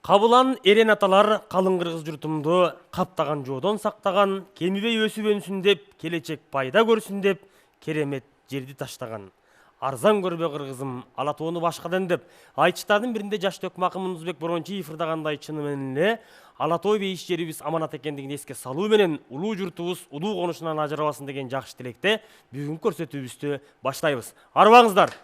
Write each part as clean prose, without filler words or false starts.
Кабылан эрен аталар калың кыргыз журтумду каптаган жоодон сактаган, кемибей өсүп өнсүн деп, келечек пайда көрсүн деп, керемет жерди таштаган. Арзан көрбө кыргызым, ала тоону башкадан деп, айтыштардын биринде жаш Төкмакы Мундузбек Борончиев ырдагандай чыны менен эле ала тоо бейиш жерибиз аманат экендигин эске салуу менен улуу журтубуз улуу конушунан ажырабасын деген жакшы тилекте бүгүнкү көрсөтүүбүздү баштайбыз. Арыбаңыздар.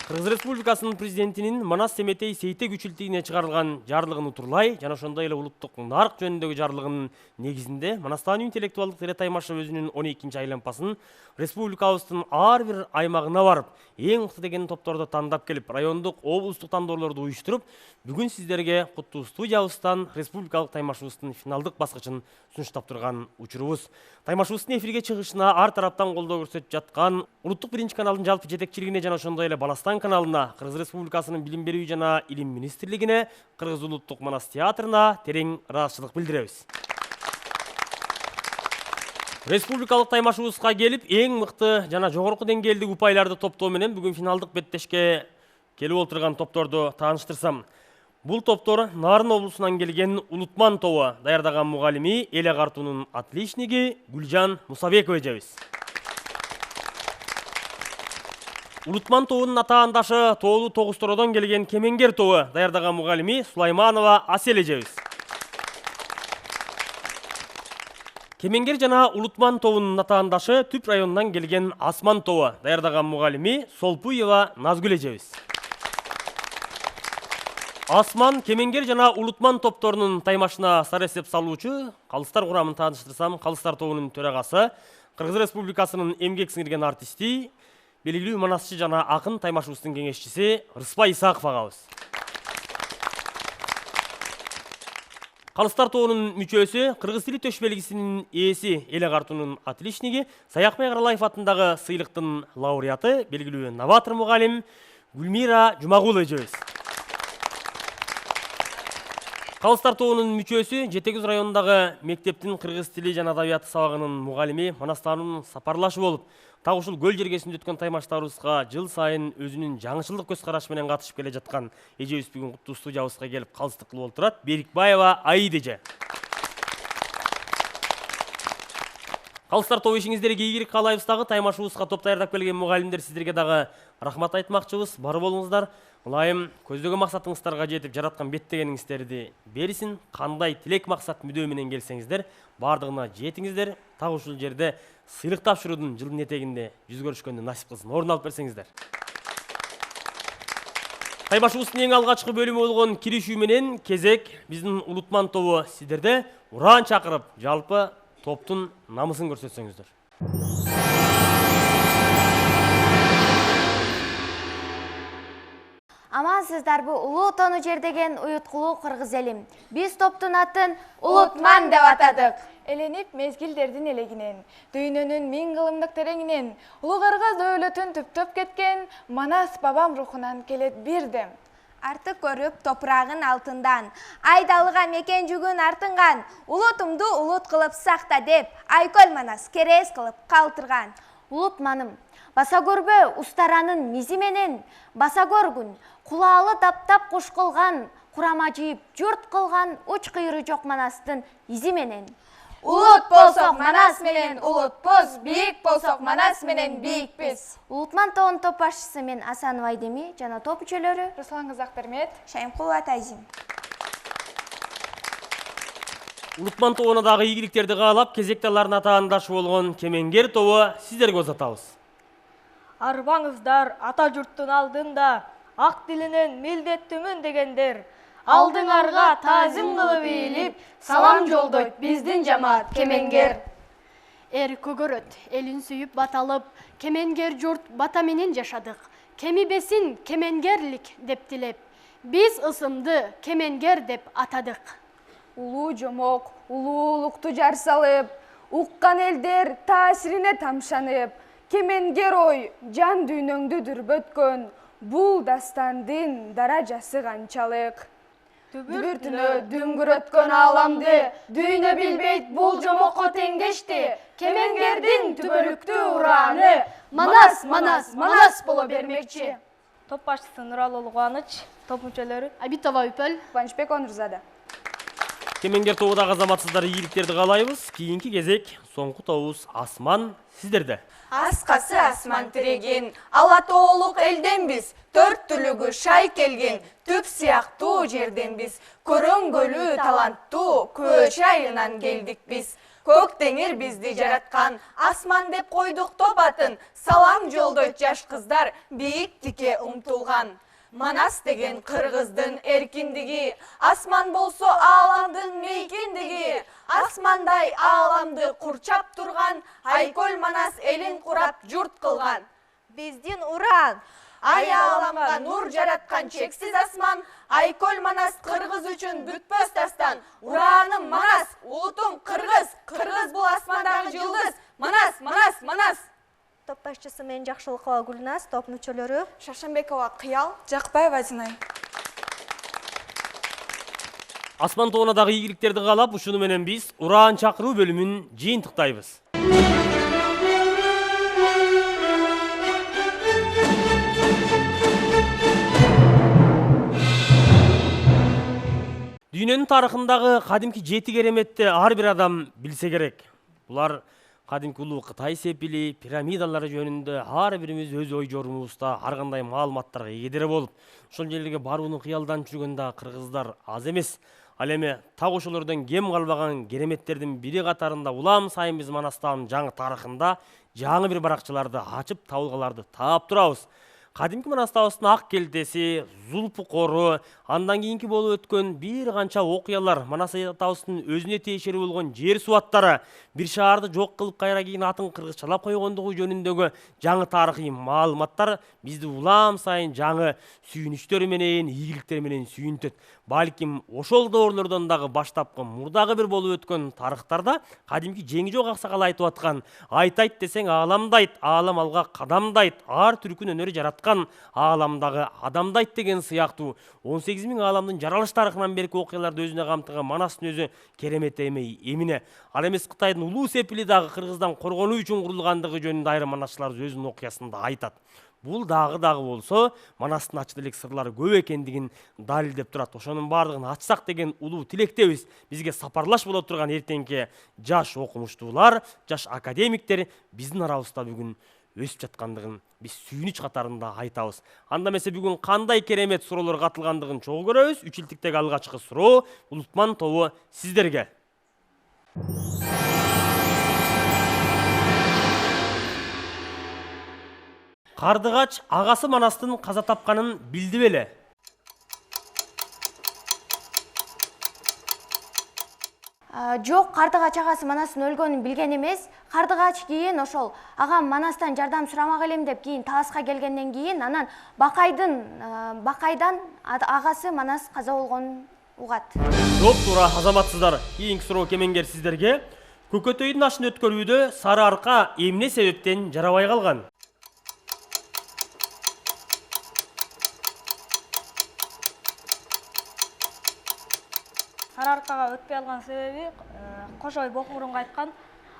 Кыргыз Республикасынын президентинин Манас Семетей Сейте күчүлтүгүнө чыгарылган жарлыгын утурлай жана ошондой эле улуттук нарк жөнүндөгү жарлыгынын негизинде Манастан интеллектуалдык Таймашы өзүнүн 12-чи айланпасын республикабыздын ар бир аймагына барып, эң мыкты деген топторду тандап келип, райондук, облустук тандоолорду уюштуруп, бүгүн сиздерге куттуу студиябыздан республикалык таймашыбыздын финалдык баскычын сунуштап турган учурубуз. Таймашыбыздын эфирге чыгышына ар тараптан колдоо көрсөтүп жаткан Улуттук биринчи каналдын жалпы жетекчилигине жана ошондой эле Баластан каналына, Кыргыз Республикасынын Билим берүү жана Илим министрлигине, Кыргыз улуттук Манас театрына терең ыраазычылык билдиребиз. Республикалык таймашыбызга келип, эң мыкты жана жогорку деңгээлдеги упайларды топтоо менен бүгүн финалдык беттешке келип олтурган топторду тааныштырсам. Бул топтор Нарын облусунан келген Улутман тобу даярдаган мугалими, эле картуунун отличниги Гүлжан Мусабекова эжебиз. Улутман тобунун атаандашы тоолу Тогустородон келген Кемеңгер тобу даярдаган мугалими Сулайманова Асел эжебиз. Кемеңгер жана Улутман тобунун атаандашы Түп районунан келген Асман тобу даярдаган мугалими Солпуева Назгүл эжебиз. Асман, Кемеңгер жана Улутман топторунун таймашына саресеп салуучу Калыстар курамын тааныштырсам, Калыстар тобунун төрагасы, Кыргыз Республикасынын эмгек сиңирген артисти, белгилүү манасчы жана акын таймашыбыздын кеңешчиси Рыспай Исаков агабыз. Калыстар тобунун мүчөсү, Кыргыз тили төш белгисинин ээси, эле картуунун отличниги, Саякбай Каралаев атындагы сыйлыктын лауреаты, белгилүү новатор мугалим Гүлмира Жумагул эжебиз. Калыстар тобунун мүчөсү, Жетегүз районундагы мектептин кыргыз тили жана адабияты сабагынын мугалими, Манастанын сапарлашы болуп, так ушул көл жергесинде өткөн таймаштарыбызга жыл сайын өзүнүн жаңычылдык көз карашы менен катышып келе жаткан эжебиз бүгүн куттуу студиябызга келип калыстык кылып олтурат. Берикбаева Аид эже. Калыстар тобу ишиңиздерге ийгилик каалайбыз. Дагы таймашыбызга топ даярдап келген мугалимдер, сиздерге дагы рахмат айтмакчыбыз. Бар болуңуздар. Ылайым көздөгөн максатыңыздарга жетип, жараткан беттегениңиздерди берсин. Кандай тилек максат мүдөө менен келсеңиздер, бардыгына жетиңиздер. Так ушул жерде сыйлык тапшыруудун жылдын этегинде жүз көрүшкөндү насип кылсын. Орун алып берсеңиздер. Таймашыбыздын эң алгачкы бөлүмү болгон киришүү менен кезек биздин Улутман тобу сиздерде ураан чакырып, жалпы топтун намысын көрсөтсөңүздөр. Амансыздарбы, улуу тону жердеген уюткулуу кыргыз элим. Биз топтун атын Улутман деп атадык. Эленип мезгилдердин элегинен, дүйнөнүн миң кылымдык тереңинен, улуу кыргыз дөөлөтүн түптөп кеткен Манас бабам рухунан келет бирдем. Артык көрүп топурагын алтындан, айдалыга мекен жүгүн артынган, улутумду улут кылып сакта деп, Айкөл Манас керес кылып калтырган. Улутманым, баса көрбө устаранын мизи менен, баса көргүн, кулаалы таптап куш кылган, курама жийип журт кылган, уч кыйры жок Манастын изи менен. Улут болсок Манас менен улутпуз, бийик болсок Манас менен бийикпиз. Улутман тобунун топ башчысы мен Асанова Айдеми жана топ мүчөлөрү Руслан Казакбермет, Шаймкул Атайзим. Улутман тобуна дагы ийгиликтерди каалап, кезекталарын атаандашы болгон Кемеңгер тобу сиздерге узатабыз. Арбаңыздар ата журттун алдында, ак тилинен милдеттүүмүн дегендер, алдыңарга таазим кылып ийилип, салам жолдойт биздин жамаат Кемеңгер. Эр көгөрөт, элин сүйүп баталып, Кемеңгер журт бата менен жашадык. Кемибесин кемеңгерлик деп тилеп, биз ысымды Кемеңгер деп атадык. Улуу жомок, улуулукту жар салып, уккан элдер таасирине тамшанып, Кемеңгер ой жан дүйнөңдү дүрбөткөн, бул дастандын даражасы канчалык. Дүбүртүнө дүңгүр өткөн ааламды, дүйнө билбейт бул жомокко теңдешти. Кемеңгердин түбөлүктүү урааны, Манас, Манас, Манас боло бермекчи. топ башчысы Нуралуулу Кубаныч, топ мүчөлөрү Абитова Үпөл. Кубанычбек Онурзада. Кемеңгер тобудағы азаматсыздар ийгиликтерди каалайбыз. Кийинки кезек соңку тобубуз Асман сиздерде. Аскасы асман тиреген, алатоолук элден биз, төрт түлүгү шай келген, түп сыяктуу жерден биз, көрөнгөлүү таланттуу көч айынан келдик биз. Көк теңир бизди жараткан, асман деп койдук топ атын, салам жолдойт жаш кыздар, бийиктикке умтулган. Манас деген кыргыздын эркиндиги, асман болсо ааламдын мейкиндиги, асмандай ааламды курчап турган, Айкөл Манас элин курап журт кылган. Биздин уран. Ай ааламга нур жараткан чексиз асман, Айкөл Манас кыргыз үчүн бүтпөс дастан. Ураным Манас, улутум кыргыз, кыргыз бул асмандагы жылдыз. Манас, Манас, Манас. Топ башчысы мен Жакшылыкова Гүлназ, топ мүчөлөрү Шаршембекова Кыял, Жакпаева Зинай. Асман тобунадагы ийгиликтерди каалап, ушуну менен биз Ураан чакыруу бөлүмүн жыйынтыктайбыз. Дүйнөнүн тарыхындагы кадимки 7 кереметти ар бир адам билсе керек. Булар кадимки улуу Кытай сепили, пирамидалары жөнүндө ар бирибиз өз ой жорумубузда ар кандай маалыматтарга эгедер болуп, ошол жерлерге барууну кыялдан жүргөн да кыргыздар аз эмес. Ал эми так ошолордон кем калбаган кереметтердин бири катарында улам сайын биз Манастан жаңы тарыхында жаңы бир баракчаларды ачып табылгаларды таап турабыз. Кадимки Манастабыздын ак келтеси, Зулпу кору, андан кийинки болуп өткөн бир канча окуялар, Манас атабыздын өзүнө тиешелүү болгон жер суаттары, бир шаарды жок кылып кайра кийин атын кыргызчалап койгондугу жөнүндөгү жаңы тарыхый маалыматтар бизди улам сайын жаңы сүйүнүчтөр менен, ийгиликтер менен сүйүнтөт. Балким ошол доорлордон дагы баштапкы мурдагы бир болуп өткөн тарыхтарда кадимки жеңи жок аксакал айтып аткан, айтайт десең ааламдайт, аалам алга кадамдайт, ар түркүн өнөрү жараткан, ааламдагы адамдайт деген сыяктуу 18.000 ааламдын жаралыш тарыхынан берки окуяларды өзүнө камтыган Манастын өзү керемет эмине. Ал эмес Кытайдын улуу сепили дагы кыргыздан коргонуу үчүн курулгандыгы жөнүндө айрым манасчылар өзүнүн окуясында айтат. Бул дагы болсо Манастын ачык элек сырлары көп экендигин далилдеп турат. Ошонун бардыгын ачсак деген улуу тилектебиз. Бизге сапарлаш боло турган эртеңки жаш окумуштуулар, жаш академиктер биздин арабызда бүгүн өсүп жаткандыгын биз сүйүнүч катарында айтабыз. Анда эмесе бүгүн кандай керемет суроолор катылгандыгын чогуу көрөбүз. 3 илтиктеги алгачкы суроо Улутман тобу сиздерге. Кардыгач агасы Манастын каза тапканын билди беле? Жок, Кардыгач агасы Манастын өлгөнүн билген эмес. Кардыгач кийин ошол агам Манастан жардам сурамак элем деп кийин Таласка келгенден кийин анан Бакайдан агасы Манас каза болгонун угат. Жооп туура азаматсыздар. Кийинки суроо Кемеңгер сиздерге. Көкөтөйдүн ашын өткөрүүдө Сары Арка эмне себептен жарабай калган? Сары Аркага өтпөй алган себеби Кошой Бокмурунга айткан,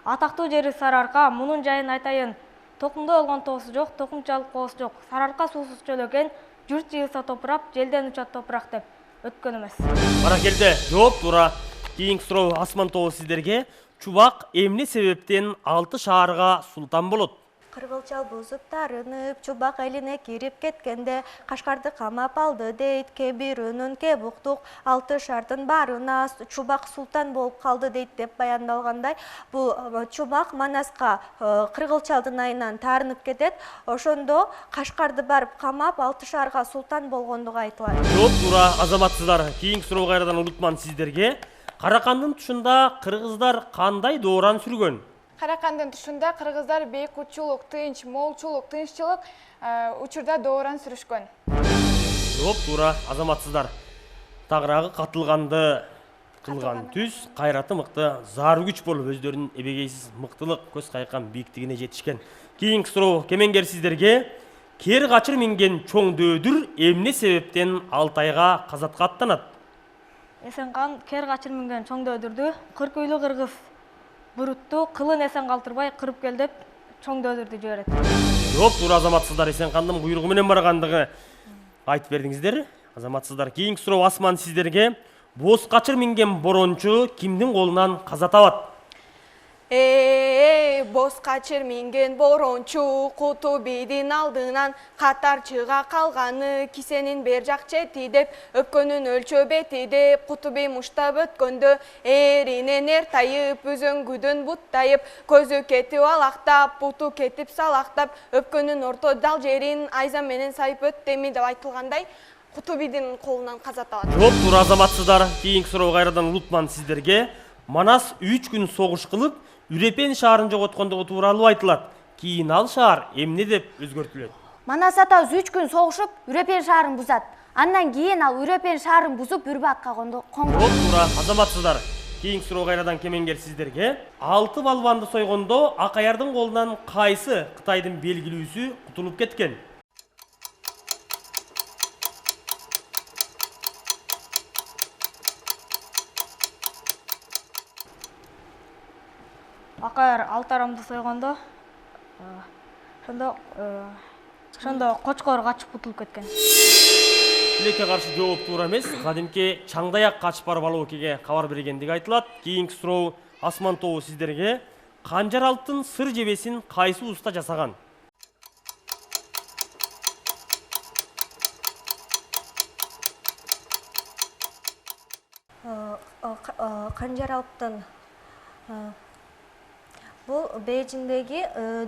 атактуу жери Сары Арка, мунун жайын айтайын. Токумдо болгон тоосу жок, токумчалык коосу жок. Сары Арка суусуз чөл экен, журт жыйылса топурап, желден учат топурак деп өткөн эмес. Баракелде, жооп туура. Кийинки суроо Асман тобу сиздерге. Чубак эмне себептен 6 шаарга султан болот? Кыргылчал бузуп тарынып, Чубак элине кирип кеткенде, Кашкарды камап алды дейт, ке бирөөнүн ке буктук, 6 шаардын баарына Чубак султан болуп калды дейт деп баяндалгандай. Бул Чубак Манаска Кыргылчалдын айынан тарынып кетет, ошондо Кашкарды барып камап 6 шаарга султан болгондугу айтылат. Жооп туура азаматсыздар. Кийинки суроо кайрадан Улутман сиздерге. Каракандын тушунда кыргыздар кандай дооран сүргөн? Каракандын тушунда кыргыздар бейкутчулук, тынч, молчулук, тынччылык учурда дооран сүрүшкөн. Жооп туура азаматсыздар. Тагыраагы катылганды кылган түз, кайраты мыкты, зары күч болуп өздөрүнүн эбегейсиз мыктылык, көз кайкан бийиктигине жетишкен. Кийинки суроо Кемеңгер сиздерге. Кер качыр минген чоң дөөдүр эмне себептен Алтайга казатка аттанат? Эсенкан кер качыр минген чоң дөөдүрдү 40 үйлүү кыргыз бурутту кылын эсен калтырбай кырып кел деп чоң дөөдүрдү жиберет. Жооп туура азаматсыздар. Эсенкандын буйругу менен баргандыгы айтып бердиңиздер. Азаматсыздар, кийинки суроо Асман сиздерге. Боз качыр минген борончу кимдин колунан каза табат? Боз качыр минген борончу Кутубийдин алдынан катар чыга калганы, кисенин бер жак чети деп өпкөнүн өлчө бети деп, Кутубий муштап өткөндө эринен эр тайып, үзөңгүдөн буттайып, көзү кетип алактап, буту кетип салактап, өпкөнүн орто дал жерин айза менен сайып өттеми деп айтылгандай, Кутубийдин колунан каза табат. Жооп туура азаматсыздар. Кийинки суроо кайрадан Лутман сиздерге. Манас 3 күн согуш кылып, Үрепен шаарын жоготкондугу тууралуу айтылат. Кийин ал шаар эмне деп өзгөртүлөт? Манас атабыз 3 күн согушуп, Үрепен шаарын бузат. Андан кийин ал Үрепен шаарын бузуп, Үрбакка конгон. Жооп туура азаматсыздар. Кийинки суроо кайрадан Кемеңгер сиздерге. 6 балбанды сойгондо Акаярдын колунан кайсы Кытайдын белгилүүсү кутулуп кеткен? Акаяр алтарамды сойгондо ошондо кочкор качып кутулуп кеткен. Тилекке каршы жооп туура эмес. Кадимки Чаңдаяк качып барып Алоокеге кабар бергендиги айтылат. Кийинки суроо Асман тобу сиздерге. Канжар алтын сыр жебесин кайсы уста жасаган? Канжар алтын бул Бейжиңдеги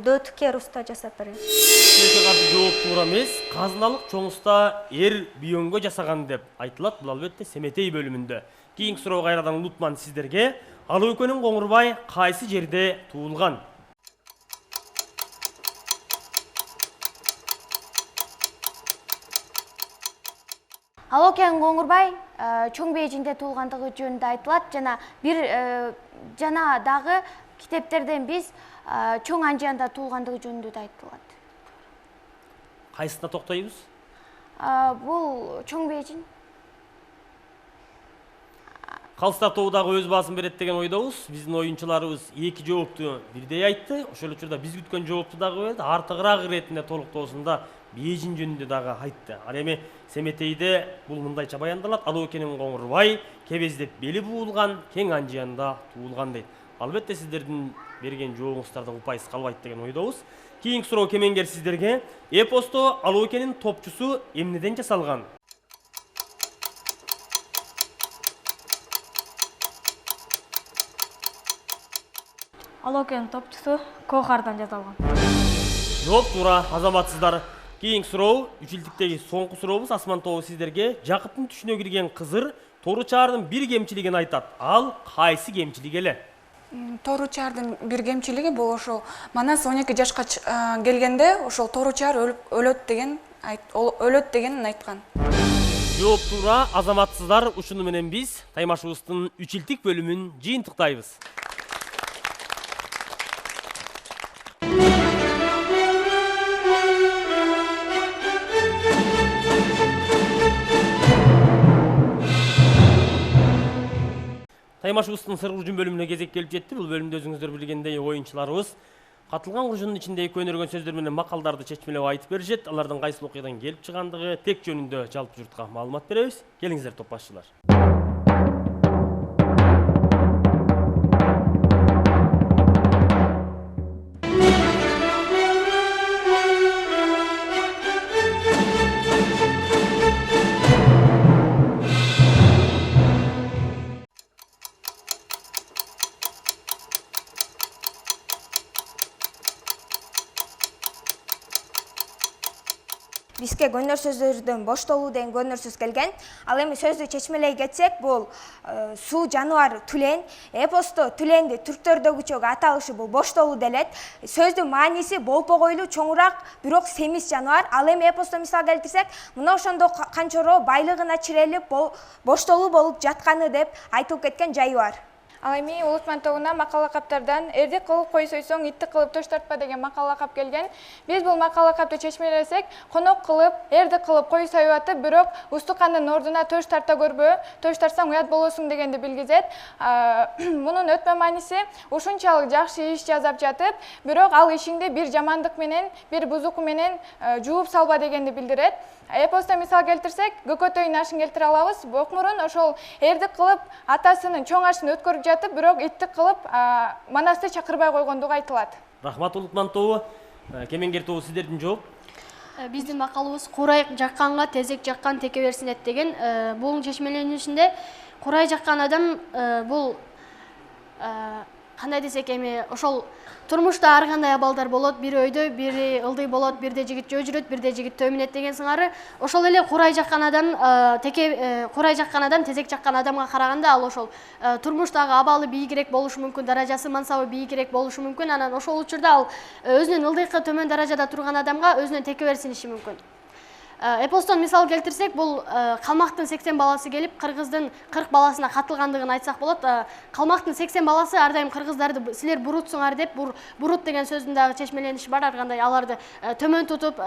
Дөтүкер уста жасап берген. Тилекке каршы жооп туура эмес. Казыналык чоң уста эр бүйөнгө жасаган деп айтылат. Бул албетте Семетей бөлүмүндө. Кийинки суроо кайрадан Лутман сиздерге. Алоокенин Коңурбай кайсы жерде туулган? Алоокен Коңурбай чоң Бейжиңде туулгандыгы жөнүндө айтылат жана жана дагы китептерден биз чоң Анжиянда туулгандыгы жөнүндө да айтылат. Кайсына токтойбуз? Бул чоң Бейжиң. Калыстар тобу дагы өз баасын берет деген ойдобуз. Биздин оюнчуларыбыз 2 жоопту бирдей айтты. Ошол учурда биз күткөн жоопту дагы берди. Артыгыраак иретинде толуктоосунда Бейжиң жөнүндө дагы айтты. Ал эми Семетейде бул мындайча баяндалат. Алоокенин Коңурбай кебездеп бели буулган, кең Анжиянда туулган дейт. Албетте сиздердин берген жообуңуздарда упайсыз калбайт деген ойдобуз. Кийинки суроо Кемеңгер сиздерге. Эпосто Алоокенин топчусу эмнеден жасалган? Алоокенин топчусу кохардан жасалган. Жооп туура азаматсыздар. Кийинки суроо үчүлтүктеги соңку сурообуз. Асман тобу сиздерге. Жакыптын түшүнө кирген кызыр Тору чаардын бир кемчилигин айтат. Ал кайсы кемчилик эле? Тору чаардын бир кемчилиги бул ошол Манас 12 жашка келгенде ошол Тору чаар өлөт деген айткан. Жооп туура азаматсыздар. Ушуну менен биз таймашыбыздын үчүлтүк бөлүмүн жыйынтыктайбыз. Таймашыбыздын сыр куржун бөлүмүнө кезек келип жетти. Бул бөлүмдө өзүңүздөр билгендей оюнчуларыбыз катылган куржундун ичиндеги көнөргөн сөздөр менен макалдарды чечмелеп айтып беришет. Алардын кайсы окуядан келип чыгандыгы тек жөнүндө жалпы журтка маалымат беребиз. Келиңиздер топ башчылар. Бизге көнөр сөздөрдөн боштолуу деген көнөр сөз келген. Ал эми сөздү чечмелей кетсек, бул суу жаныбар түлен. Эпосто түленди түрктөрдөгүчө аталышы бул боштолуу делет. Сөздүн мааниси болпогойлуу, чоңураак, бирок семиз жаныбар. Ал эми эпосто мисал келтирсек, мына ошондо канчоро байлыгына чирелип, боштолуу болуп жатканы деп айтылып кеткен жайы бар. Ал эми Улутман тобуна макал лакаптардан эрдик кылып кой сойсоң, итти кылып тош тартпа деген макал лакап келген. Биз бул макал лакапты чечмелесек, конок кылып, эрдик кылып кой союп атып, бирок устукандын ордуна тош тарта көрбө, тош тартсаң уят болосуң дегенди билгизет. Мунун өтмө мааниси ушунчалык жакшы иш жасап жатып, бирок ал ишиңди бир жамандык менен, бир бузук менен жууп салба дегенди билдирет. Эпосто мисал келтирсек, көкөтөйүн ашын келтире алабыз. Бокмурун ошол эрдик кылып атасынын чоң ашын өткөрүп жатып, бирок иттик кылып манасты чакырбай койгондугу айтылат. Рахмат Улутман тобу. Кемеңгер тобу сиздердин жооп. Биздин макалыбыз курай жакканга тезек жаккан теке берсин эт деген. Бул чечмеленишинде курай жаккан адам бул кандай десек эми ошол турмушта ар кандай абалдар болот, бири өйдө, бири ылдый болот, бирде жигит жөө жүрөт, бирде жигит төө минет деген сыңары. Ошол эле курай жаккан адам курай жаккан адам тезек жаккан адамга караганда ал ошол турмуштагы абалы бийигирээк болушу мүмкүн, даражасы мансабы бийигирээк болушу мүмкүн. Анан ошол учурда ал өзүнүн ылдыйкы төмөн даражада турган адамга өзүнөн теке берсиниши мүмкүн. Эпостон мисал келтирсек, бул калмактын 80 баласы келип, кыргыздын 40 баласына катылгандыгын айтсак болот. Калмактын 80 баласы ар дайым кыргыздарды силер бурутсуңар деп, бурут деген сөздүн дагы чечмелениши бар, ар кандай аларды төмөн тутуп,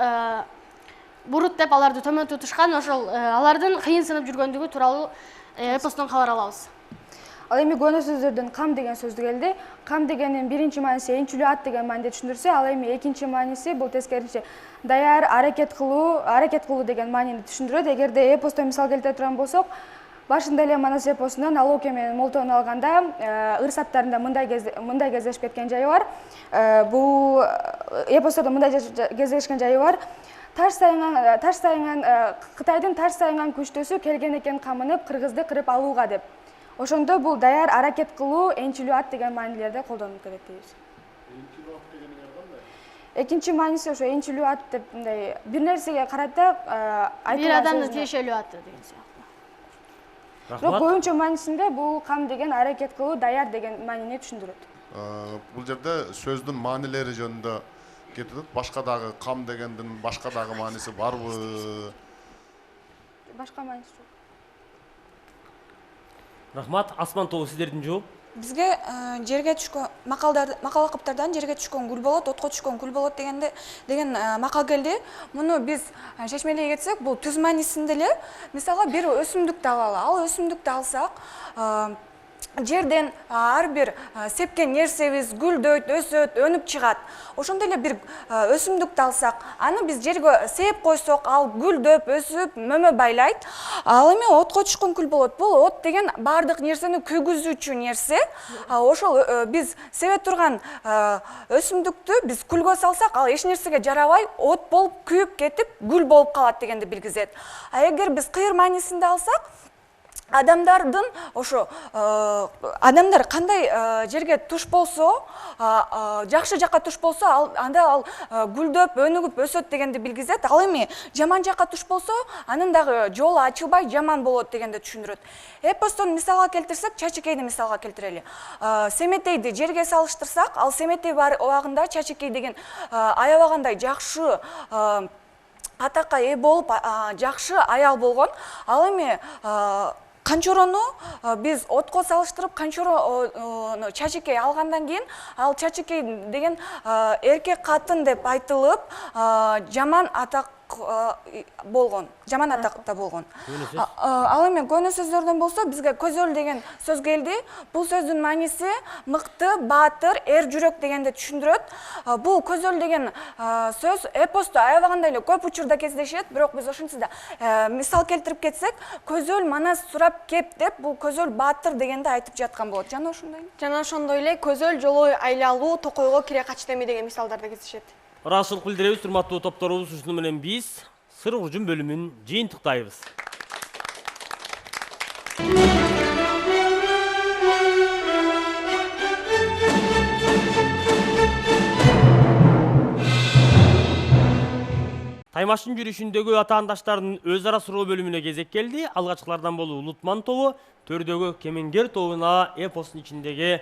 бурут деп аларды төмөн тутушкан, ошол алардын кыйынсынып жүргөндүгү тууралуу эпостон кабар алабыз. Ал эми көөнө сөздөрдөн кам деген сөздү келди. Кам дегенин биринчи мааниси энчилүү ат деген мааниде түшүндүрсө, ал эми экинчи мааниси бул тескерисинче даяр аракет кылуу деген маанини түшүндүрөт. Эгерде эпосто мисал келтире турган болсок, башында эле Манас эпосунан Алоке менен Молтону алганда ыр саптарында мындай кездешип кеткен жайы бар. Бул эпостодо мындай кездешкен жайы бар. Кытайдын таш сайынган күчтөсү келген экен камынып, кыргызды кырып алууга деп. Ошондо бул даяр аракет кылуу, энчилүү ат деген маанилерде колдонуп келет дейбиз. Энчилүү ат деген кандай? Экинчи мааниси ошо энчилүү ат деп мындай бир нерсеге карата айтылган бир адамдын тиешелүү аты деген сыяктуу. Бирок көбүнчө маанисинде бул кам деген аракет кылуу, даяр деген маанини түшүндүрөт. Бул жерде сөздүн маанилери жөнүндө кетет. Башка дагы кам дегендин башка дагы мааниси барбы? Башка мааниси жок. Рахмат. Асман тобу сиздердин жооп. Бизге жерге түшкөн макал лакаптардан жерге түшкөн гүл болот, отко түшкөн күл болот деген макал келди. Муну биз чечмелей кетсек, бул түз маанисинде эле, мисалга бир өсүмдүктү алалы. Ал өсүмдүктү алсак, жерден ар бир сепкен нерсебиз гүлдөйт, өсөт, өнүп чыгат. Ошондой эле бир өсүмдүктү алсак, аны биз жерге сеп койсок, ал гүлдөп, өсүп, мөмө байлайт. Ал эми отко түшкөн күл болот. Бул от деген бардык нерсени күйгүзүүчү нерсе. Ошол биз себе турган өсүмдүктү биз күлгө салсак, ал эч нерсеге жарабай, от болуп күйүп кетип, гүл болуп калат дегенди билгизет. Эгер биз кыйыр маанисинде алсак, адамдардын ошо адамдар кандай жерге туш болсо, жакшы жакка туш болсо, анда ал гүлдөп, өнүгүп, өсөт дегенди билгизет. Ал эми жаман жакка туш болсо, анын дагы жолу ачылбай жаман болот дегенди түшүндүрөт. Эпостон мисалга келтирсек, чачекейди мисалга келтирели. Семетейди жерге салыштырсак, ал семетей бар убагында чачекей деген аябагандай жакшы атакка ээ болуп, жакшы аял болгон. Ал эми канчорону биз отко салыштырып, канчорону чачекей алгандан кийин, ал чачекей деген эркек катын деп айтылып, жаман атак болгон, жаман атакта болгон. Ал эми көөнө сөздөрдөн болсо, бизге көзөл деген сөз келди. Бул сөздүн мааниси мыкты, баатыр, эр жүрөк дегенди түшүндүрөт. Бул көзөл деген сөз эпосто аябагандай эле көп учурда кездешет, бирок биз ошентсе да мисал келтирип кетсек, көзөл Манас сурап кеп деп, бул көзөл баатыр дегенди айтып жаткан болот. Жана ошондой. Жана ошондой эле көзөл жолой айлалуу, токойго кире качтеми деген мисалдарда кездешет. Ырашылык билдиребиз, урматтуу топторубуз, ушуну менен биз сыр уржун бөлүмүн жыйынтыктайбыз. Таймаштын жүрүшүндөгү атаандаштардын өз ара суроо бөлүмүнө кезек келди. Алгачкылардан болуу Улутман тобу, төрдөгү Кемеңгер тобуна эпостун ичиндеги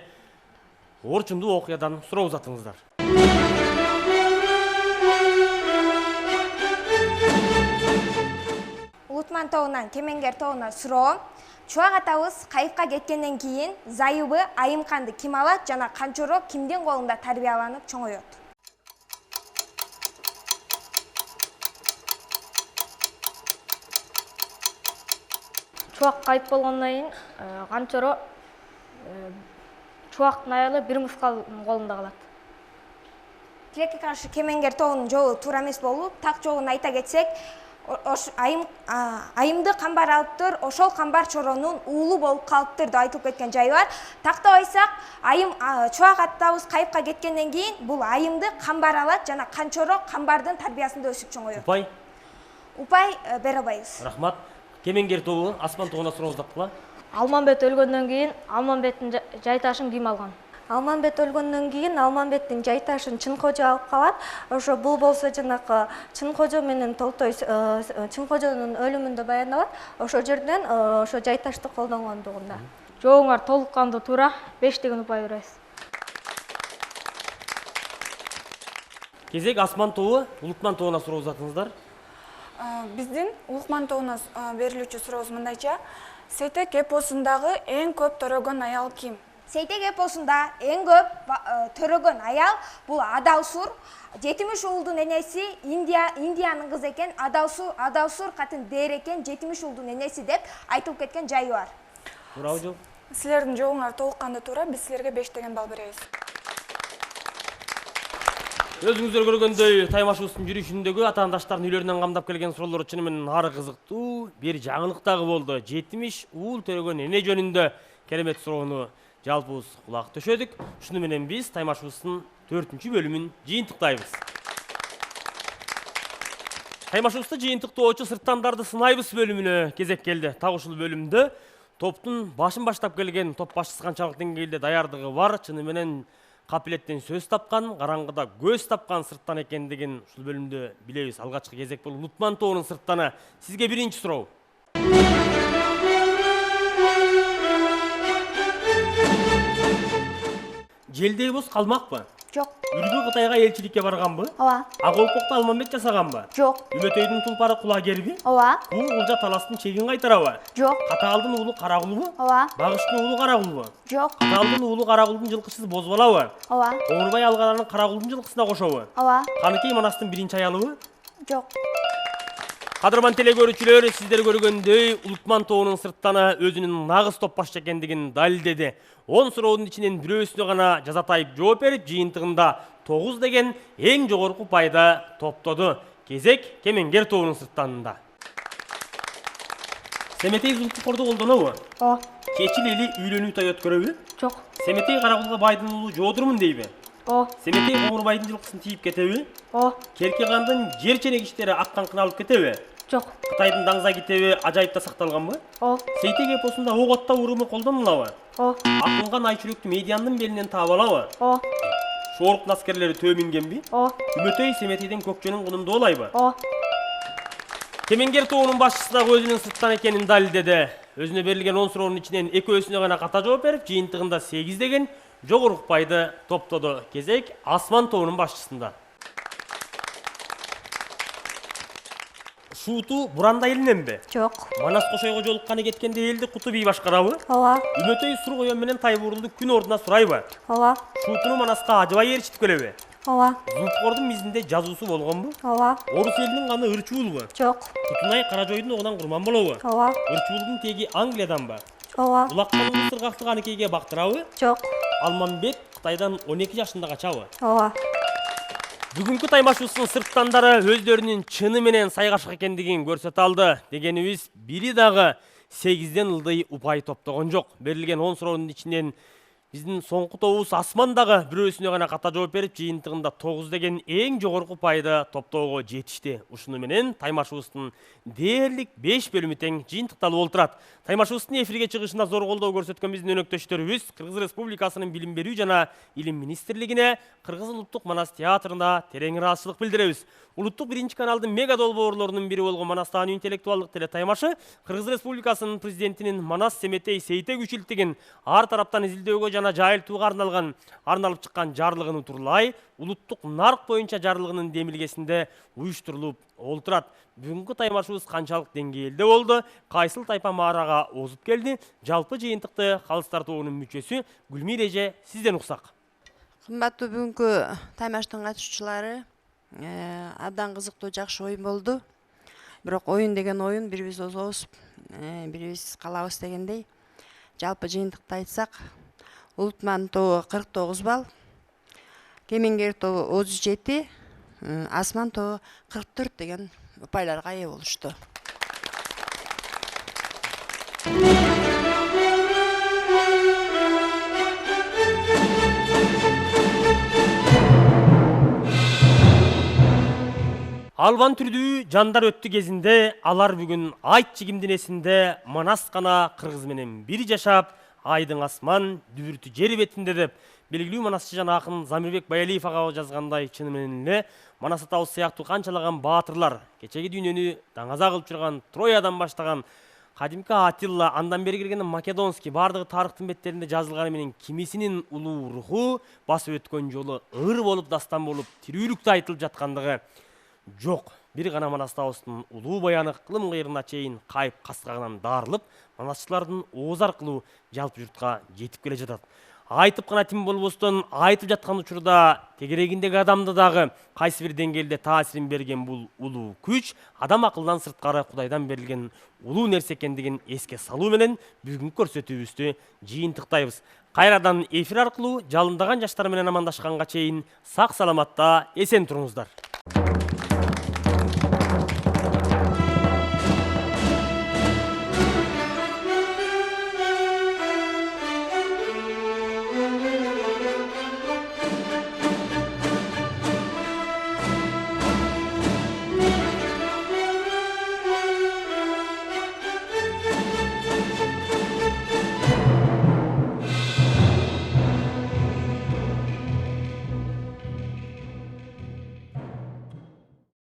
орчундуу окуядан суроо узатыңыздар. Улутман тобунан Кемеңгер тобуна суроо. Чубак атабыз кайыпка кеткенден кийин зайыбы Айымканды ким алат жана Канчоро кимдин колунда тарбияланып чоңойот? Чубак кайып болгондон кийин Канчоро Чубактын аялы бир мускалдын колунда калат. Тилекке каршы кемеңгер тобунун жолу туура эмес болуп, так жолун айта кетсек, айымды камбар алыптыр, ошол камбар Чоронун уулу болуп калыптыр деп айтылып кеткен жайы бар. Тактабайсак, Чубак атабыз кайыпка кеткенден кийин бул айымды камбар алат жана Канчоро камбардын тарбиясында өсүп чоңойот. Упай, Упай бере албайбыз. рахмат. Кемеңгер тобу Асман тобуна сурооздапкыла. Алманбет өлгөндөн кийин Алманбеттин жайташын ким алган? Алманбет өлгөндөн кийин Алманбеттин жайташын Чынкожо алып калат. Ошо бул болсо жанакы Чынкожо менен Толтой Чынкожонун өлүмүндө баяндалат. Ошо жерден ошо жайташты колдонгондугунда. Жооңар толук кандуу туура 5 деген упай беребиз. Кезек Асман тобу Улукман тобуна суроо узатыңыздар. Биздин Улукман тобуна берилүүчү сурообуз мындайча: Сейтек эпосундагы эң көп төрөгөн аял ким? Сейтек эпосунда эң көп төрөгөн аял бул Адалсур. 70 уулдун энеси Индиянын кызы экен. Адалсур катын дээр экен, 70 уулдун энеси деп айтылып кеткен жайы бар. Туурабы жок? Силердин жообуңар толук кандуу туура, биз силерге 5 деген балл беребиз. Өзүңүздөр көргөндөй таймашыбыздын жүрүшүндөгү атаандаштардын үйлөрүнөн камдап келген суроолор чыны менен ары кызыктуу. Бир жаңылык дагы болду. 70 уул төрөгөн эне жөнүндө керемет суроону жалпыбыз кулак төшөдүк. Шуну менен биз таймашыбыздын 4-бөлүмүн жыйынтыктайбыз. Таймашыбызды жыйынтыктоочу сырттандарды сынайбыз бөлүмүнө кезек келди. Так ушул бөлүмдө топтун башын баштап келген топ башчысы канчалык деңгээлде даярдыгы бар, чыны менен капилеттен сөз тапкан, караңгыда көз тапкан сырттан экендигин ушул бөлүмдө билебиз. Алгачкы кезек бул Улукман тобунун сырттаны. Сизге биринчи суроо. Желдей боз калмакпы? Жок. Үргө Кытайга элчиликке барганбы? Ооба. Ак олкокто Алманбет жасаганбы? Жок. Үмөтөйдүн тулпары кулагерби? Ооба. Бул Кулжа таластын чегин кайтарабы? Жок. Катаалдын уулу Карагулбу? Ооба. Багыштын уулу Карагулбу? Жок. Катаалдын уулу Карагулдун жылкычысы Бозбалабы? Ооба. Оңурбай Алгаранын Карагулдун жылкысына кошобу? Ооба. Каныкей Манастын биринчи аялыбы? Жок. Кадырман теле көрүүчүлөр, сиздер көргөндөй Улукман тобунун сырттаны өзүнүн нагыз топ башчы экендигин далилдеди. 10 суроонун ичинен бирөөсүнө гана жазатайып жооп берип, жыйынтыгында 9 деген эң жогорку пайда топтоду. Кезек Кемеңгер тобунун сырттанында. Семетей Зулпукорду колдонобу? Ооба. Кечил эли үйлөнүү той өткөрөбү? Жок. Семетей Карагулга байдын уулу жоодурмун дейби? Ооба. Семетей Оңурбайдын жылкысын тийип кетеби? Ооба. Керке кандын жер ченек иштери акканкын алып кетеби? Жок. Кытайдын даңза китеби ажайыпта сакталганбы? Ооба. Сейтек эпосунда ок аттоо уруму колдонулабы? Ооба. Акылган айчүрөктү медиандын белинен таап алабы? Ооба. Шоорктун аскерлери төө мингенби? Ооба. Үмөтөй Семетейден көкчөнүн кунунда олайбы? Ооба. Кемеңгер тобунун башчысы дагы өзүнүн сырттан экенин далилдеди. Өзүнө берилген 10 суроонун ичинен экөөсүнө гана ката жооп берип, жыйынтыгында 8 деген жогорку упайды топтоду. Кезек Асман тобунун башчысында. Шууту буранда элиненби? Жок. Манас кошойго жолукканы кеткенде элди Куту бий башкарабы? Ооба. Үмөтөй Сур коён менен Тайбурулду күн ордуна сурайбы? Ооба. Шуутуну Манаска ажыбай ээрчитип келеби? Ооба. Зулпукордун мизинде жазуусу болгонбу? Ооба. Орус элинин каны Ырчуулбу? Жок. Кутунай Каражойдун огунан курман болобу? Ооба. Ырчуулдун теги Англияданбы? Ооба. Улакканын сыргактык аныкейге бактырабы? Жок. Алманбет Кытайдан 12 жашында качабы? Ооба. Бүгүнкү таймашыбыздын сырттандары өздөрүнүн чыны менен сайгашык экендигин көрсөтө алды. Дегенибиз бири дагы 8ден ылдый упай топтогон жок. Берилген 10 суроонун ичинен биздин соңку тобубуз Асман дагы бирөөсүнө гана ката жооп берип, жыйынтыгында 9 деген эң жогорку пайда топтоого жетишти. Ушуну менен таймашыбыздын дээрлик 5 бөлүмү тең жыйынтыкталып олтурат. Таймашыбыздын эфирге чыгышына зор колдоо көрсөткөн биздин өнөктөштөрүбүз Кыргыз Республикасынын Билим берүү жана Илим министрлигине, Кыргыз Улуттук Манас театрына терең ыраазычылык билдиребиз. Улуттук 1 каналдын мега долбоорлорунун бири болгон Манастан интеллектуалдык телетаймашы Кыргыз Республикасынын президентинин Манас Семетей Сейтек үчилтигин ар тараптан изилдөөгө жана жана жайылтууга арналып чыккан жарлыгын утурлай улуттук нарк боюнча жарлыгынын демилгесинде уюштурулуп олтурат. Бүгүнкү таймашыбыз канчалык деңгээлде болду, кайсыл тайпа маарага озуп келди? Жалпы жыйынтыкты калыстар тобунун мүчөсү Гүлмира эже сизден уксак. Кымбаттуу бүгүнкү таймаштын катышуучулары, абдан кызыктуу жакшы оюн болду. Бирок оюн деген оюн, бирибиз озобуз, бирибиз калабыз дегендей. Жалпы жыйынтыкты айтсак, Улутман тобу 49 балл, Кемеңгер тобу 37, Асман тобу 44 деген упайларга ээ болушту. Албан түрдүү жандар өттү кезинде, алар бүгүн айт чигимдинесинде Манас гана кыргыз менен бир жашап, айдың асман, дүбүртү жер бетинде деп белгилүү манасчы жана акын Замирбек Баялиев ага жазгандай, чыны менен эле Манас атабыз сыяктуу канчалаган баатырлар, кечеги дүйнөнү даңаза кылып жүрган Троядан баштаган кадимки Атилла, андан бери келген Македонский, бардыгы тарыхтын беттеринде жазылганы менен кимисинин улуу руху басып өткөн жолу ыр болуп, дастан болуп, тирүүлүктө айтылып жаткандыгы жок. Бир гана Манас атабыздын улуу баяны кылым кыйрына чейин кайып каскагынан дарылып, манасчылардын ооз аркылуу жалпы журтка жетип келе жатат. Айтып гана тим болбостон, айтып жаткан учурда тегерегиндеги адамды дагы кайсы бир деңгээлде таасирин берген бул улуу күч адам акылдан сырткары Кудайдан берилген улуу нерсе экендигин эске салуу менен бүгүнкү көрсөтүүбүздү жыйынтыктайбыз. Кайрадан эфир аркылуу жалындаган жаштар менен амандашканга чейин сак саламатта эсен туруңуздар.